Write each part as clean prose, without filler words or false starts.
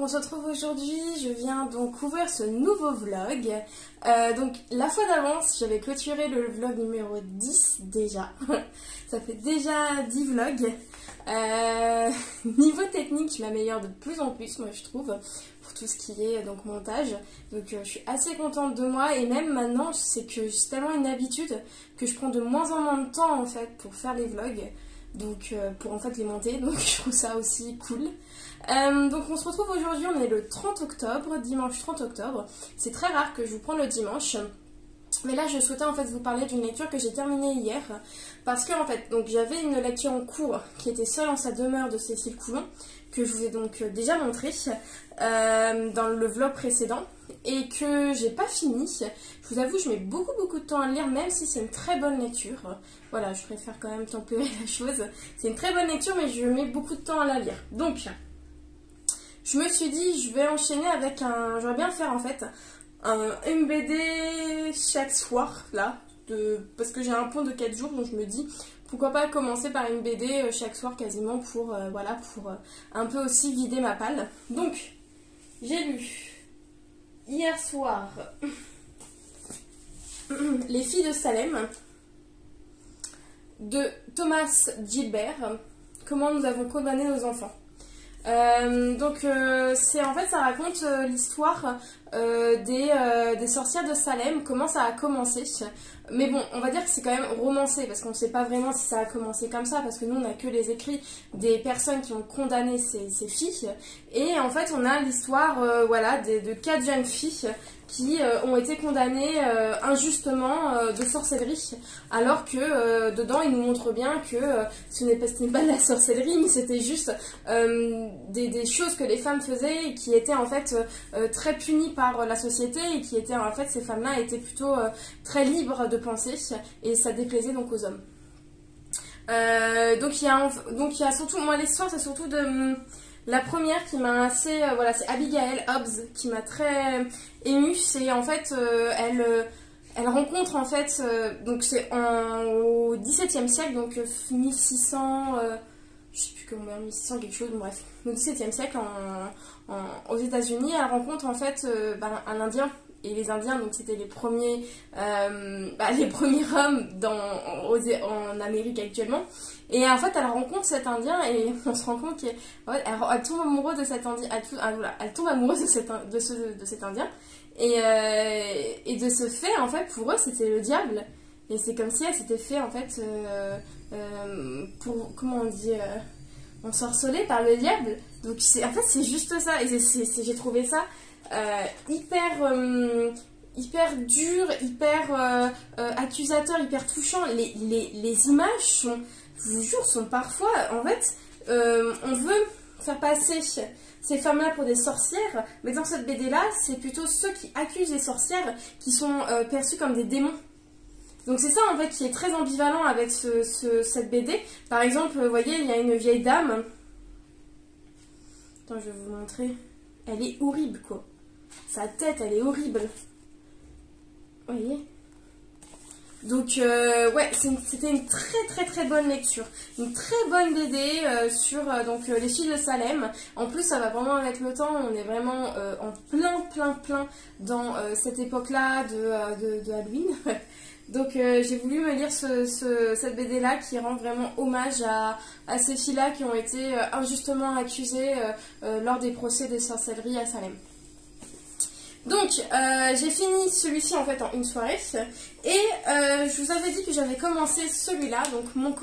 on se retrouve aujourd'hui, je viens donc ouvrir ce nouveau vlog. Donc la fois d'avance, j'avais clôturé le vlog numéro 10 déjà. Ça fait déjà 10 vlogs. Niveau technique, je m'améliore de plus en plus, moi je trouve, pour tout ce qui est donc montage. Donc je suis assez contente de moi et même maintenant, c'est que c'est tellement une habitude que je prends de moins en moins de temps en fait pour faire les vlogs. Donc pour en fait les monter, donc je trouve ça aussi cool. Donc on se retrouve aujourd'hui, on est le 30 octobre, dimanche 30 octobre. C'est très rare que je vous prenne le dimanche. Mais là je souhaitais en fait vous parler d'une lecture que j'ai terminée hier. Parce que en fait, donc j'avais une lecture en cours qui était Seule en sa demeure de Cécile Coulon, que je vous ai donc déjà montré dans le vlog précédent. Et que j'ai pas fini. Je vous avoue, je mets beaucoup de temps à le lire, même si c'est une très bonne lecture. Voilà, je préfère quand même tempérer la chose. C'est une très bonne lecture, mais je mets beaucoup de temps à la lire. Donc, je me suis dit, je vais enchaîner avec un... J'aurais bien faire en fait un MBD chaque soir, là. Parce que j'ai un pont de 4 jours, donc je me dis, pourquoi pas commencer par une BD chaque soir quasiment pour, voilà, pour un peu aussi vider ma palle. Donc, j'ai lu... hier soir, Les filles de Salem, de Thomas Gilbert, Comment nous avons condamné nos enfants. C'est en fait ça raconte l'histoire des sorcières de Salem, comment ça a commencé. Mais bon, on va dire que c'est quand même romancé parce qu'on ne sait pas vraiment si ça a commencé comme ça, parce que nous on n'a que les écrits des personnes qui ont condamné ces filles. Et en fait on a l'histoire voilà, de 4 jeunes filles qui ont été condamnées injustement de sorcellerie, alors que dedans ils nous montrent bien que ce n'est pas de la sorcellerie, mais c'était juste des choses que les femmes faisaient et qui étaient en fait très punies par la société, et qui étaient en fait, ces femmes-là étaient plutôt très libres de penser, et ça déplaisait donc aux hommes. Donc il y a surtout, moi l'histoire c'est surtout de... La première qui m'a assez... voilà, c'est Abigail Hobbs qui m'a très émue. C'est en fait, elle rencontre en fait... donc c'est au XVIIe siècle, donc 1600... je sais plus comment, 1600 quelque chose, bref. Au XVIIe siècle, aux États-Unis, elle rencontre en fait un Indien. Et les Indiens, donc c'était les premiers hommes en Amérique actuellement. Et en fait, elle rencontre cet Indien et on se rend compte qu'elle tombe amoureuse de cet Indien. Elle tombe amoureuse de cet Indien. Et de ce fait, en fait, pour eux, c'était le diable. Et c'est comme si elle s'était fait, en fait, comment on dit, ensorcelée par le diable. Donc, en fait, c'est juste ça. Et j'ai trouvé ça hyper dur, hyper accusateur, hyper touchant. Les images sont, je vous jure, sont parfois, en fait, on veut faire passer ces femmes-là pour des sorcières, mais dans cette BD-là, c'est plutôt ceux qui accusent les sorcières qui sont perçus comme des démons. Donc c'est ça en fait qui est très ambivalent avec cette BD. Par exemple, vous voyez, il y a une vieille dame. Attends, je vais vous montrer. Elle est horrible, quoi. Sa tête, elle est horrible. Vous voyez? Donc, ouais, c'était une très bonne lecture. Une très bonne BD sur les filles de Salem. En plus, ça va vraiment avec le temps. On est vraiment en plein dans cette époque-là de Halloween. Donc, j'ai voulu me lire cette BD-là qui rend vraiment hommage à ces filles-là qui ont été injustement accusées lors des procès de sorcellerie à Salem. Donc, j'ai fini celui-ci en fait en une soirée. Et je vous avais dit que j'avais commencé celui-là, donc mon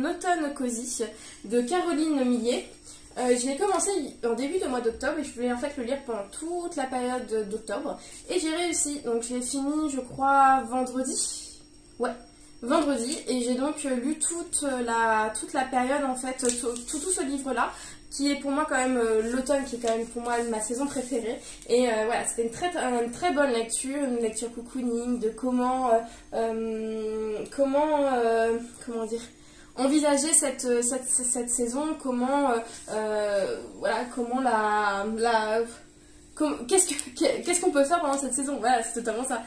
automne cosy de Caroline Millet. Je l'ai commencé en début de mois d'octobre et je voulais en fait le lire pendant toute la période d'octobre. Et j'ai réussi, donc je l'ai fini je crois vendredi. Ouais, vendredi. Et j'ai donc lu toute la période en fait, tout ce livre-là, qui est pour moi quand même l'automne, qui est quand même pour moi ma saison préférée. Et voilà, c'était une très bonne lecture, une lecture cocooning de comment dire, envisager cette saison, comment voilà, comment qu'est-ce qu'on peut faire pendant cette saison. Voilà, c'est totalement ça.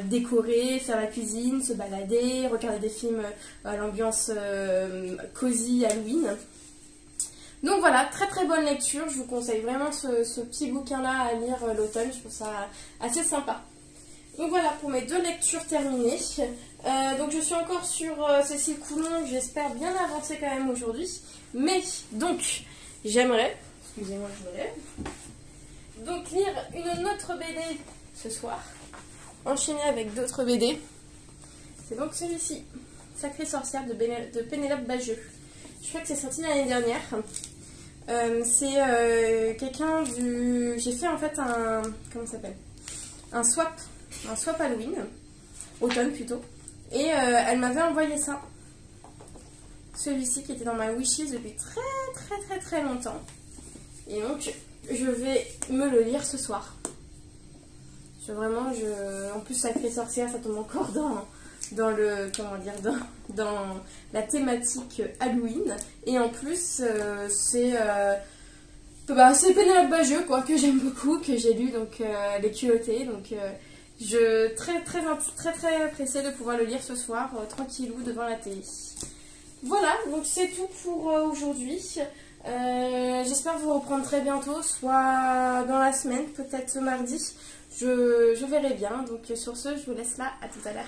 Décorer, faire la cuisine, se balader, regarder des films à l'ambiance cosy Halloween. Donc voilà, très très bonne lecture. Je vous conseille vraiment ce petit bouquin-là à lire l'automne. Je trouve ça assez sympa. Donc voilà pour mes 2 lectures terminées. Donc je suis encore sur Cécile Coulon. J'espère bien avancer quand même aujourd'hui. Mais donc j'aimerais, excusez-moi je me lève, donc lire une autre BD ce soir. Enchaîner avec d'autres BD. C'est donc celui-ci, Sacrée sorcière de Pénélope Bagieux. Je crois que c'est sorti l'année dernière. C'est quelqu'un du... J'ai fait en fait un... Comment ça s'appelle? Un swap Halloween. Automne plutôt. Et elle m'avait envoyé ça. Celui-ci qui était dans ma wishlist depuis très longtemps. Et donc je vais me le lire ce soir. En plus Sacrée sorcière, ça tombe encore dans le, comment dire, dans la thématique Halloween. Et en plus c'est Pénélope Bagieux quoi, que j'aime beaucoup, que j'ai lu, donc Les Culottés. Donc je très pressée de pouvoir le lire ce soir, tranquillou devant la télé. Voilà, donc c'est tout pour aujourd'hui. J'espère vous reprendre très bientôt, soit dans la semaine, peut-être mardi. Je verrai bien. Donc sur ce, je vous laisse là. À tout à l'heure.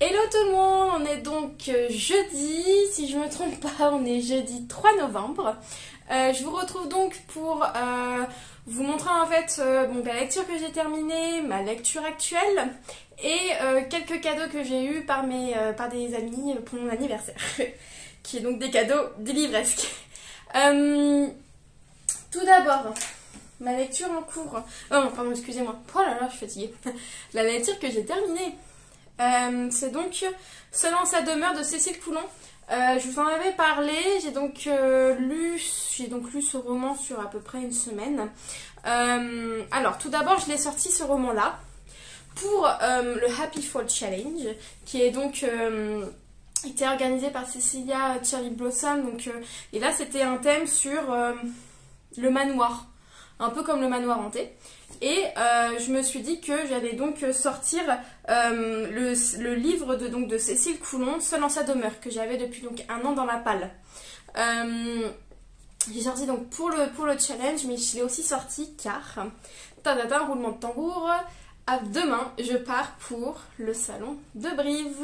Hello tout le monde, on est donc jeudi, si je me trompe pas, on est jeudi 3 novembre. Je vous retrouve donc pour vous montrer en fait la lecture que j'ai terminée, ma lecture actuelle et quelques cadeaux que j'ai eus par des amis pour mon anniversaire, qui est donc des cadeaux délivresques. Tout d'abord, ma lecture en cours. Oh, pardon, excusez-moi. Oh là là, je suis fatiguée. La lecture que j'ai terminée. C'est donc Seul sa demeure de Cécile Coulon. Je vous en avais parlé, j'ai donc lu ce roman sur à peu près une semaine. Alors tout d'abord je l'ai sorti ce roman là pour le Happy Fall Challenge, qui est donc été organisé par Cecilia Cherry Blossom. Donc, et là c'était un thème sur le manoir, un peu comme le manoir hanté. Et je me suis dit que j'allais donc sortir le livre de Cécile Coulon, Seul en sa demeure, que j'avais depuis donc 1 an dans la palle. J'ai sorti donc pour le challenge, mais je l'ai aussi sorti car, roulement de tambour, demain je pars pour le salon de Brive.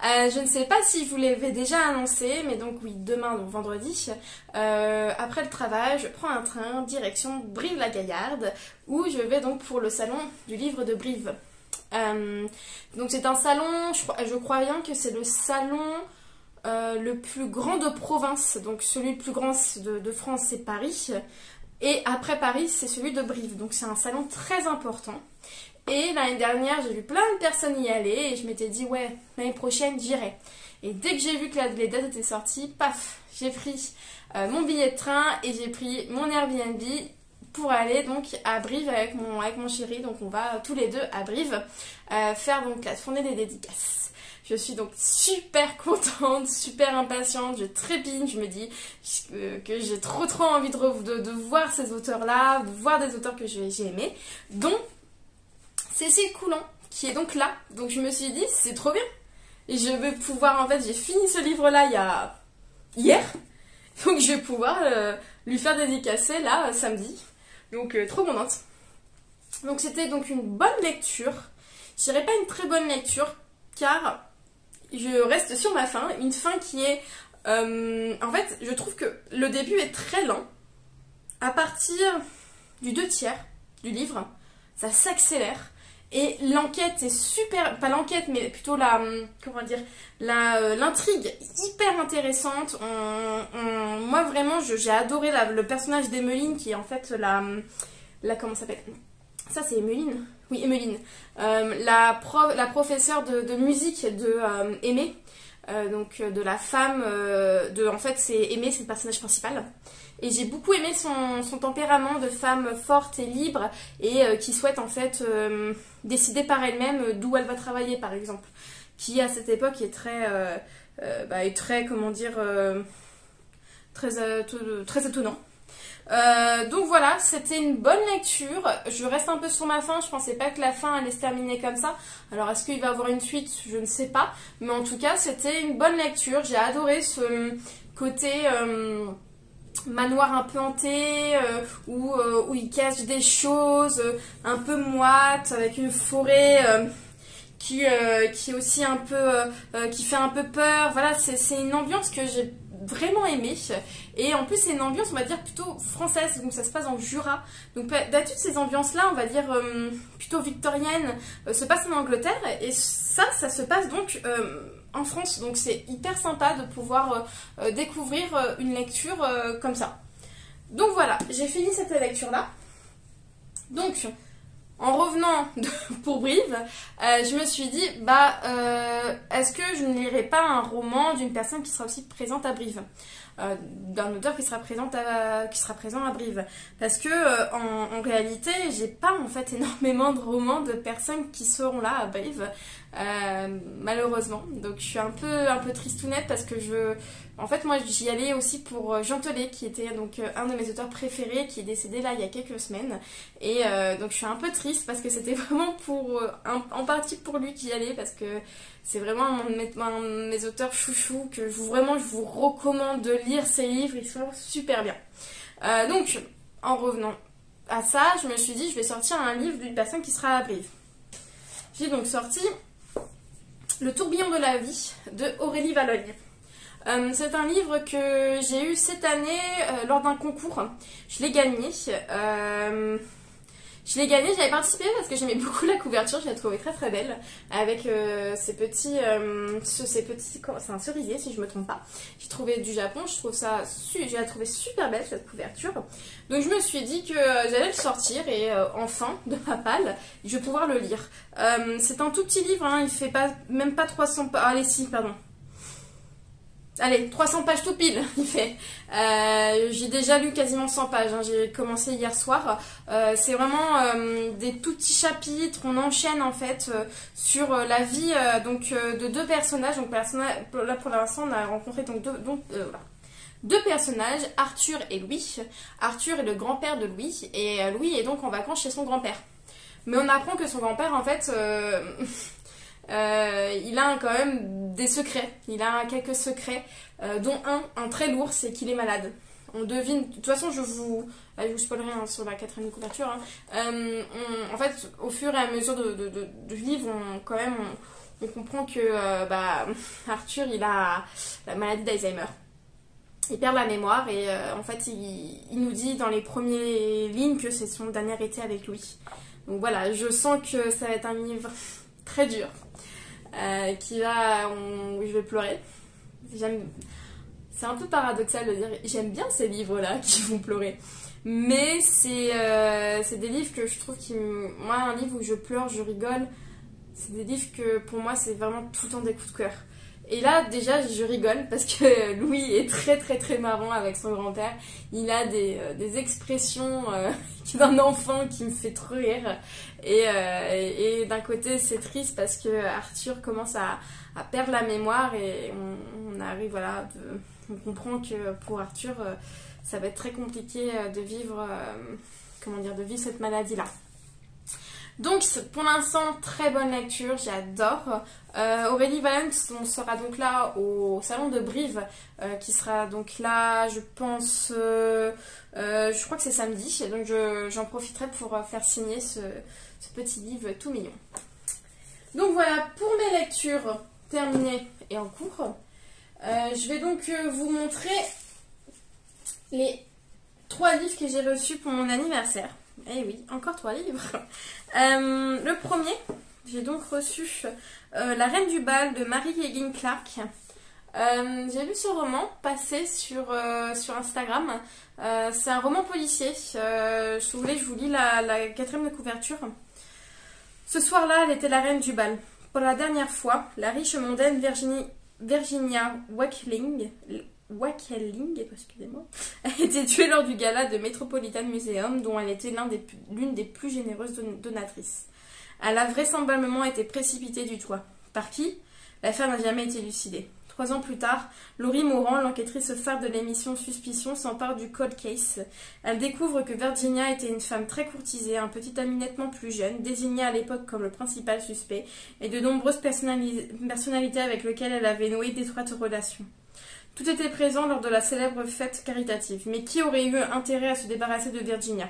Je ne sais pas si je vous l'avais déjà annoncé, mais donc oui, demain, donc vendredi, après le travail, je prends un train direction Brive-la-Gaillarde, où je vais donc pour le salon du livre de Brive. Donc c'est un salon, je crois bien que c'est le salon le plus grand de province. Donc celui le plus grand de France, c'est Paris. Et après Paris, c'est celui de Brive. Donc c'est un salon très important. Et l'année dernière, j'ai vu plein de personnes y aller. Et je m'étais dit, ouais, l'année prochaine, j'irai. Et dès que j'ai vu que les dates étaient sorties, paf, j'ai pris mon billet de train et j'ai pris mon Airbnb pour aller donc à Brive avec mon chéri. Donc on va tous les deux à Brive faire donc la tournée des dédicaces. Je suis donc super contente, super impatiente, je trépigne, je me dis que j'ai trop envie de voir ces auteurs-là, de voir des auteurs que j'ai aimés, dont Cécile Coulon, qui est donc là. Donc je me suis dit, c'est trop bien. Et je vais pouvoir, en fait, j'ai fini ce livre-là hier, donc je vais pouvoir lui faire dédicacer là, samedi. Donc trop contente. Donc c'était donc une bonne lecture. Je dirais pas une très bonne lecture, car je reste sur ma fin, une fin qui est... en fait, je trouve que le début est très lent. À partir du 2/3 du livre, ça s'accélère. Et l'enquête est super... Pas l'enquête, mais plutôt comment dire, l'intrigue hyper intéressante. Moi, vraiment, j'ai adoré le personnage d'Emmeline, qui est en fait comment ça s'appelle? Ça, c'est Emmeline. Oui, Emmeline. La professeure de musique de Aimée. Donc de la femme... en fait, c'est Aimée, c'est le personnage principal. Et j'ai beaucoup aimé son tempérament de femme forte et libre et qui souhaite en fait décider par elle-même d'où elle va travailler, par exemple. Qui à cette époque est très comment dire... très étonnant. Donc voilà, c'était une bonne lecture. Je reste un peu sur ma fin. Je pensais pas que la fin allait se terminer comme ça. Alors est-ce qu'il va y avoir une suite? Je ne sais pas. Mais en tout cas, c'était une bonne lecture. J'ai adoré ce côté manoir un peu hanté, où il cache des choses, un peu moite, avec une forêt qui est aussi un peu, qui fait un peu peur. Voilà, c'est une ambiance que j'ai vraiment aimée. Et en plus, c'est une ambiance, on va dire, plutôt française. Donc ça se passe dans le Jura. Donc d'habitude, ces ambiances-là, on va dire, plutôt victoriennes, se passent en Angleterre. Et ça se passe donc en France. Donc c'est hyper sympa de pouvoir découvrir une lecture comme ça. Donc voilà, j'ai fini cette lecture-là. Donc, en revenant pour Brive, je me suis dit, est-ce que je ne lirai pas un roman d'une personne qui sera aussi présente à Brive, d'un auteur qui sera présent à Brive, parce que en réalité, j'ai pas en fait énormément de romans de personnes qui seront là à Brive, malheureusement. Donc je suis un peu tristounette parce que en fait, moi, j'y allais aussi pour Jean Telet, qui était donc un de mes auteurs préférés, qui est décédé là il y a quelques semaines. Et donc, je suis un peu triste parce que c'était vraiment en partie pour lui que j'y allais, parce que c'est vraiment un de mes auteurs chouchous que je vous recommande de lire ses livres, ils sont super bien. Donc, en revenant à ça, je me suis dit, je vais sortir un livre d'une personne qui sera à Brive. J'ai donc sorti Le tourbillon de la vie de Aurélie Valogne. C'est un livre que j'ai eu cette année lors d'un concours. Je l'ai gagné. J'avais participé parce que j'aimais beaucoup la couverture, je la trouvais très très belle, avec ces petits, c'est un cerisier si je me trompe pas. J'ai trouvé du Japon, je la trouvais super belle cette couverture. Donc je me suis dit que j'allais le sortir et enfin de ma palle, je vais pouvoir le lire. C'est un tout petit livre, hein, il fait même pas 300 pages. Allez si, pardon. Allez, 300 pages tout pile, il fait. J'ai déjà lu quasiment 100 pages, hein. J'ai commencé hier soir. C'est vraiment des tout petits chapitres. On enchaîne en fait sur la vie de deux personnages. Donc là pour l'instant on a rencontré donc deux personnages, Arthur et Louis. Arthur est le grand-père de Louis et Louis est donc en vacances chez son grand-père. Mais on apprend que son grand-père en fait... il a quand même des secrets, il a quelques secrets, dont un très lourd, c'est qu'il est malade. On devine, de toute façon je vous spoilerai hein, sur la 4e couverture, hein. En fait au fur et à mesure du livre, on comprend que Arthur il a la maladie d'Alzheimer. Il perd la mémoire et en fait il nous dit dans les premières lignes que c'est son dernier été avec lui. Donc voilà, je sens que ça va être un livre très dur. Où je vais pleurer. C'est un peu paradoxal de dire, j'aime bien ces livres-là qui font pleurer. Mais c'est des livres que je trouve moi, un livre où je pleure, je rigole, c'est des livres que pour moi, c'est vraiment tout le temps des coups de cœur. Et là, déjà, je rigole parce que Louis est très très très marrant avec son grand-père. Il a des expressions d'un enfant qui me fait trop rire. Et d'un côté, c'est triste parce que Arthur commence à perdre la mémoire et on arrive, voilà, on comprend que pour Arthur, ça va être très compliqué de vivre, de vivre cette maladie-là. Donc pour l'instant, très bonne lecture, j'adore. Aurélie Valogne sera donc là au salon de Brive, qui sera donc là, je pense, je crois que c'est samedi, donc j'en profiterai pour faire signer ce petit livre tout mignon. Donc voilà, pour mes lectures terminées et en cours, je vais donc vous montrer les 3 livres que j'ai reçus pour mon anniversaire. Eh oui, encore 3 livres. Le premier, j'ai donc reçu La Reine du Bal de Mary Higgins Clark. J'ai lu ce roman passer sur Instagram. C'est un roman policier. Si vous voulez, je vous lis la 4e de couverture. Ce soir-là, elle était la reine du bal. Pour la dernière fois, la riche mondaine Virginia Wakeling, excusez-moi, a été tuée lors du gala de Metropolitan Museum, dont elle était l'une des plus généreuses donatrices. Elle a vraisemblablement été précipitée du toit. Par qui? L'affaire n'a jamais été élucidée. 3 ans plus tard, Laurie Morand, l'enquêtrice phare de l'émission Suspicion, s'empare du cold case. Elle découvre que Virginia était une femme très courtisée, un petit ami nettement plus jeune, désigné à l'époque comme le principal suspect, et de nombreuses personnalités avec lesquelles elle avait noué d'étroites relations. Tout était présent lors de la célèbre fête caritative, mais qui aurait eu intérêt à se débarrasser de Virginia?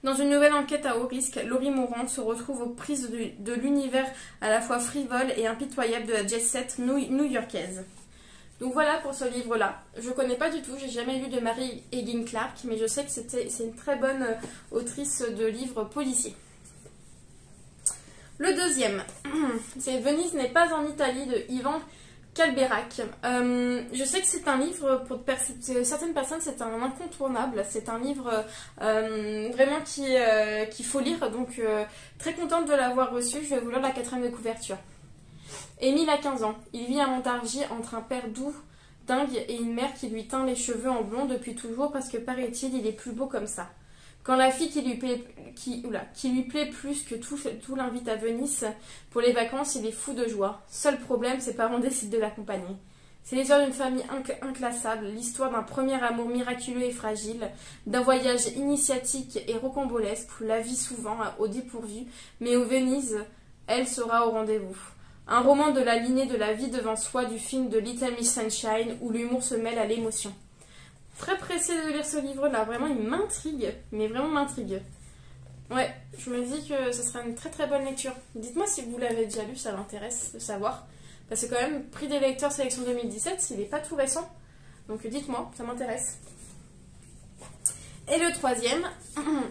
Dans une nouvelle enquête à haut risque, Laurie Morand se retrouve aux prises de l'univers à la fois frivole et impitoyable de la jet-set new-yorkaise. Donc voilà pour ce livre-là. Je ne connais pas du tout, j'ai jamais lu de Mary Higgins Clark, mais je sais que c'est une très bonne autrice de livres policiers. Le deuxième, c'est Venise n'est pas en Italie de Ivan Calberac. Je sais que c'est un livre, pour certaines personnes, c'est un incontournable. C'est un livre vraiment qu'il faut lire. Donc, très contente de l'avoir reçu. Je vais vous lire la 4e de couverture. Émile a 15 ans. Il vit à Montargis entre un père doux, dingue, et une mère qui lui teint les cheveux en blond depuis toujours parce que, paraît-il, il est plus beau comme ça. Quand la fille qui lui plaît plus que tout l'invite à Venise pour les vacances, il est fou de joie. Seul problème, ses parents décident de l'accompagner. C'est l'histoire d'une famille inclassable, l'histoire d'un premier amour miraculeux et fragile, d'un voyage initiatique et rocambolesque où la vie souvent au dépourvu, mais où Venise, elle, sera au rendez-vous. Un roman de la lignée de la vie devant soi du film de Little Miss Sunshine où l'humour se mêle à l'émotion. Très pressée de lire ce livre-là, vraiment il m'intrigue, mais vraiment m'intrigue. Ouais, je me dis que ce sera une très très bonne lecture. Dites-moi si vous l'avez déjà lu, ça m'intéresse de savoir. Parce que quand même, prix des lecteurs sélection 2017, il n'est pas tout récent. Donc dites-moi, ça m'intéresse. Et le troisième,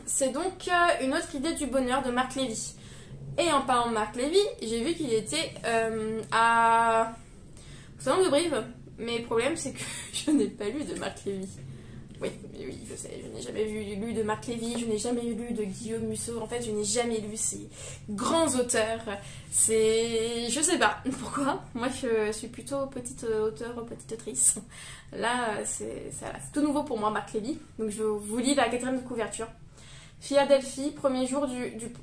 c'est donc une autre idée du bonheur de Marc Lévy. Et en parlant de Marc Lévy, j'ai vu qu'il était au Salon de Brive. Mais le problème, c'est que je n'ai pas lu de Marc Lévy. Oui, je sais, je n'ai jamais lu de Marc Lévy, je n'ai jamais lu de Guillaume Musso. En fait, je n'ai jamais lu ces grands auteurs. Je sais pas pourquoi. Moi, je suis plutôt petite auteure, petite autrice. Là, c'est tout nouveau pour moi, Marc Lévy. Donc, je vous lis la 4e de couverture. Philadelphie, premier jour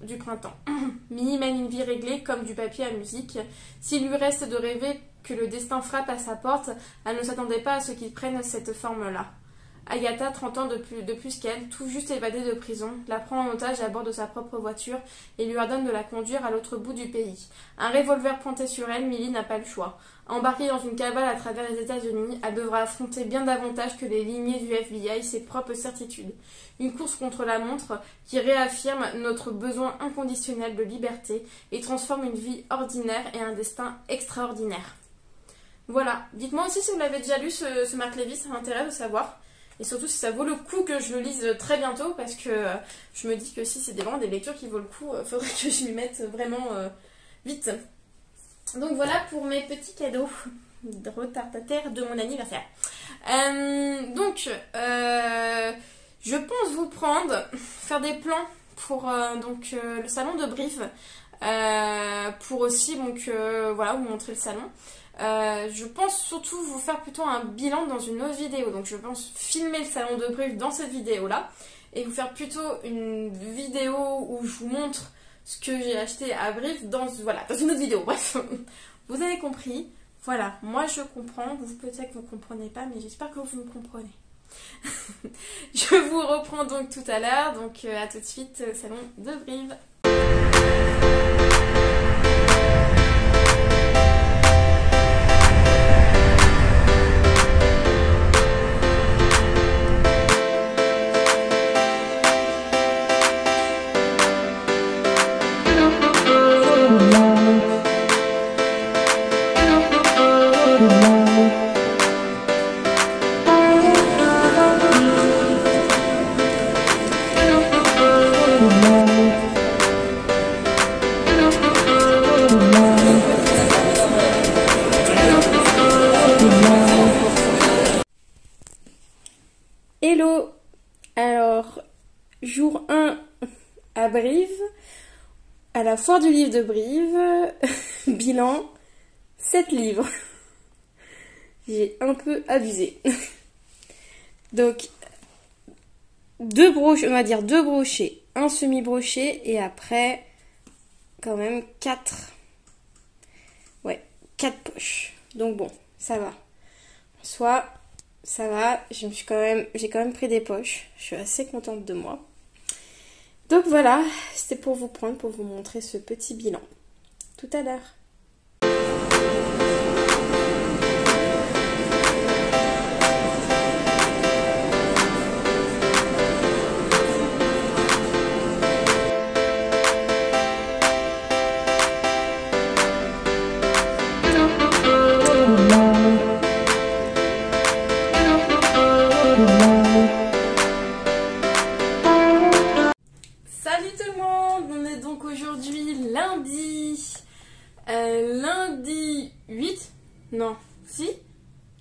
du printemps. Minnie mène une vie réglée comme du papier à musique. S'il lui reste de rêver que le destin frappe à sa porte, elle ne s'attendait pas à ce qu'il prenne cette forme-là. Agatha, 30 ans de plus qu'elle, tout juste évadée de prison, la prend en otage à bord de sa propre voiture et lui ordonne de la conduire à l'autre bout du pays. Un revolver pointé sur elle, Millie n'a pas le choix. Embarquée dans une cavale à travers les États-Unis, elle devra affronter bien davantage que les lignées du FBI ses propres certitudes. Une course contre la montre qui réaffirme notre besoin inconditionnel de liberté et transforme une vie ordinaire et un destin extraordinaire. Voilà, dites-moi aussi si vous l'avez déjà lu ce Marc Lévy, ça m'intéresse de savoir. Et surtout si ça vaut le coup que je le lise très bientôt parce que je me dis que si c'est vraiment des lectures qui vaut le coup, il faudrait que je m'y mette vraiment vite. Donc voilà pour mes petits cadeaux de retardataires de mon anniversaire. Je pense vous faire des plans pour le salon de Brive. Pour aussi voilà, vous montrer le salon. Je pense surtout vous faire plutôt un bilan dans une autre vidéo. Donc je pense filmer le salon de Brive dans cette vidéo-là et vous faire plutôt une vidéo où je vous montre ce que j'ai acheté à Brive dans une autre vidéo. Bref, vous avez compris. Voilà, moi je comprends. Vous peut-être que vous ne comprenez pas, mais j'espère que vous me comprenez. Je vous reprends donc tout à l'heure. Donc à tout de suite, salon de Brive. Hello! Alors, jour 1 à Brive, à la foire du livre de Brive, bilan 7 livres. J'ai un peu abusé. Donc, 2 brochets, on va dire 2 brochets, un semi-brochet et après, quand même 4 poches. Donc bon, ça va. Soit ça va, j'ai quand même pris des poches. Je suis assez contente de moi. Donc voilà, c'était pour vous montrer ce petit bilan. Tout à l'heure. Salut tout le monde, on est donc aujourd'hui lundi 8, non, si,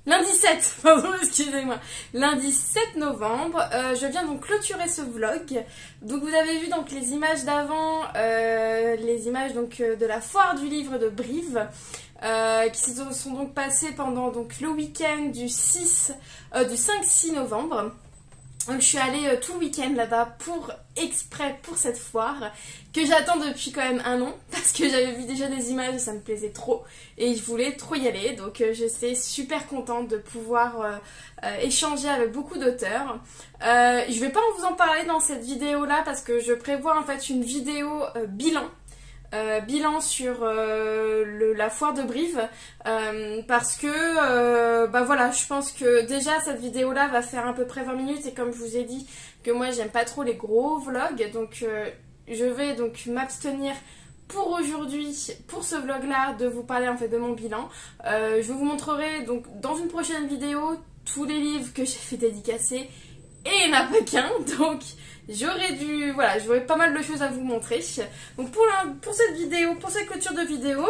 lundi 7, pardon, excusez-moi, lundi 7 novembre, je viens donc clôturer ce vlog. Donc vous avez vu donc les images d'avant, les images donc de la foire du livre de Brive, qui se sont donc passées pendant donc le week-end du 5-6 novembre. Donc je suis allée tout le week-end là-bas exprès pour cette foire que j'attends depuis quand même un an parce que j'avais vu déjà des images et ça me plaisait trop et je voulais trop y aller. Donc j'étais super contente de pouvoir échanger avec beaucoup d'auteurs. Je vais pas vous en parler dans cette vidéo là parce que je prévois en fait une vidéo bilan sur la foire de Brive parce que bah voilà, je pense que déjà cette vidéo là va faire à peu près 20 minutes et comme je vous ai dit que moi j'aime pas trop les gros vlogs, donc je vais donc m'abstenir pour aujourd'hui, pour ce vlog là, de vous parler en fait de mon bilan. Je vous montrerai donc dans une prochaine vidéo tous les livres que j'ai fait dédicacer et il n'y en a pas qu'un, donc j'aurais pas mal de choses à vous montrer. Donc pour cette vidéo, pour cette clôture de vidéo,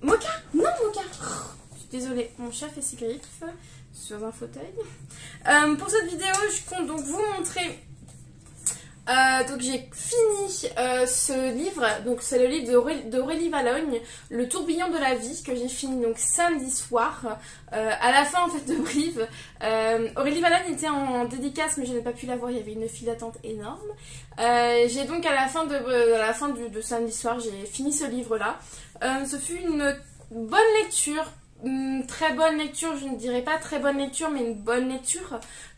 Mocha, non Mocha, je suis désolée, mon chat fait ses griffes sur un fauteuil. Pour cette vidéo, je compte donc vous montrer. Donc j'ai fini ce livre, donc c'est le livre d'Aurélie Valognes, Le tourbillon de la vie, que j'ai fini donc samedi soir, à la fin en fait de Brive. Aurélie Valognes était en dédicace mais je n'ai pas pu la voir, il y avait une file d'attente énorme. J'ai donc à la fin de samedi soir, j'ai fini ce livre là. Ce fut une bonne lecture, très bonne lecture, je ne dirais pas très bonne lecture mais une bonne lecture.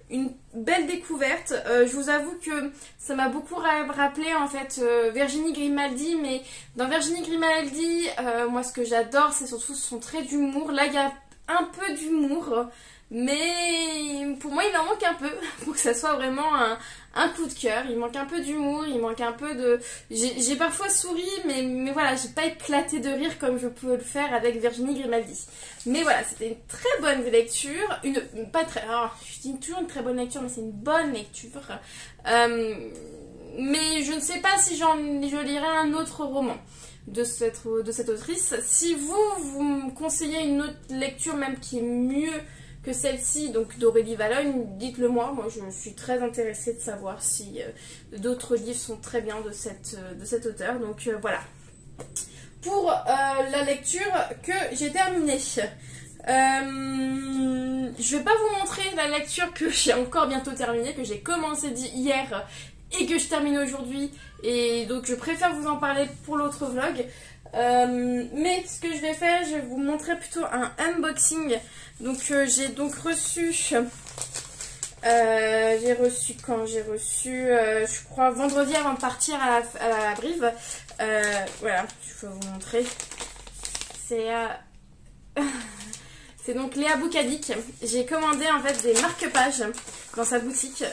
Une belle découverte. Je vous avoue que ça m'a beaucoup rappelé en fait Virginie Grimaldi, mais dans Virginie Grimaldi, moi ce que j'adore c'est surtout son trait d'humour. Là il y a un peu d'humour, mais pour moi il en manque un peu pour que ça soit vraiment un coup de cœur. Il manque un peu d'humour, il manque un peu de... J'ai parfois souri, mais voilà, j'ai pas éclaté de rire comme je peux le faire avec Virginie Grimaldi. Mais voilà, c'était une très bonne lecture, je dis toujours une très bonne lecture, mais c'est une bonne lecture. Mais je ne sais pas si je lirai un autre roman de cette autrice. Si vous me conseillez une autre lecture même qui est mieux que celle-ci, donc d'Aurélie Valognes, dites-le moi. Moi, je suis très intéressée de savoir si d'autres livres sont très bien de cet auteur. Donc voilà. Pour la lecture que j'ai terminée. Je vais pas vous montrer la lecture que j'ai encore bientôt terminée, que j'ai commencé hier et que je termine aujourd'hui. Et donc je préfère vous en parler pour l'autre vlog. Mais ce que je vais faire, je vais vous montrer plutôt un unboxing. Donc j'ai donc reçu, je crois vendredi avant de partir à la Brive. Voilà, je vais vous montrer. C'est donc Léa Boucadic. J'ai commandé en fait des marque-pages dans sa boutique.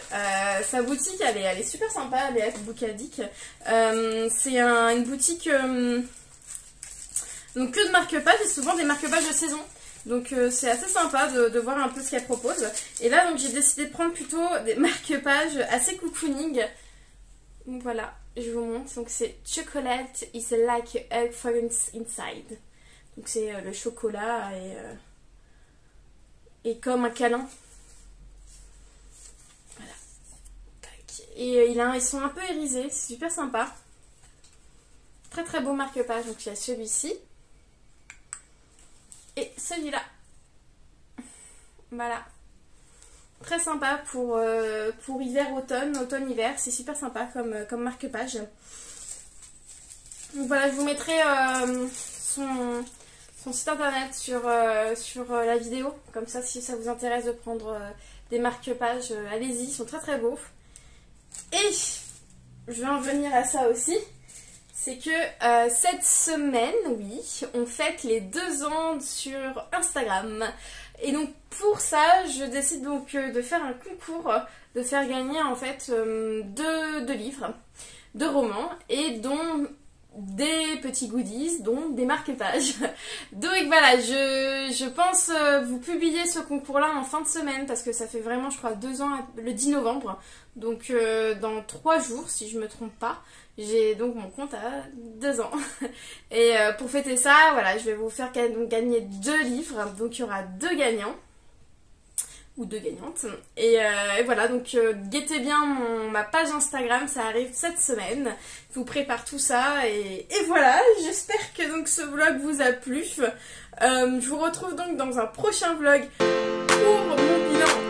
Sa boutique, elle est super sympa, Léa Boucadic. C'est une boutique donc que de marque-pages et souvent des marque-pages de saison. Donc c'est assez sympa de voir un peu ce qu'elle propose. Et là donc j'ai décidé de prendre plutôt des marque-pages assez cocooning. Donc voilà, je vous montre. Donc c'est Chocolate is like egg fragrance inside. Donc c'est le chocolat et comme un câlin. Voilà. Et ils sont un peu irisés, c'est super sympa. Très très beau marque-page. Donc il y a celui-ci. Et celui-là. Voilà. Très sympa pour hiver-automne, automne-hiver. C'est super sympa comme marque-page. Donc voilà, je vous mettrai son site internet sur la vidéo. Comme ça, si ça vous intéresse de prendre des marque-pages, allez-y, ils sont très très beaux. Et je vais en venir à ça aussi. C'est que cette semaine, oui, on fête les 2 ans sur Instagram. Et donc pour ça, je décide donc de faire un concours, de faire gagner en fait 2 livres, 2 romans, et dont des petits goodies, dont des marque-pages. Donc voilà, je pense vous publier ce concours-là en fin de semaine, parce que ça fait vraiment, je crois, 2 ans, le 10 novembre. Donc dans 3 jours, si je me trompe pas. J'ai donc mon compte à 2 ans. Et pour fêter ça, voilà, je vais vous faire gagner 2 livres. Donc il y aura 2 gagnants. Ou 2 gagnantes. Et voilà, donc guettez bien ma page Instagram, ça arrive cette semaine. Je vous prépare tout ça. Et voilà, j'espère que donc ce vlog vous a plu. Je vous retrouve donc dans un prochain vlog pour mon bilan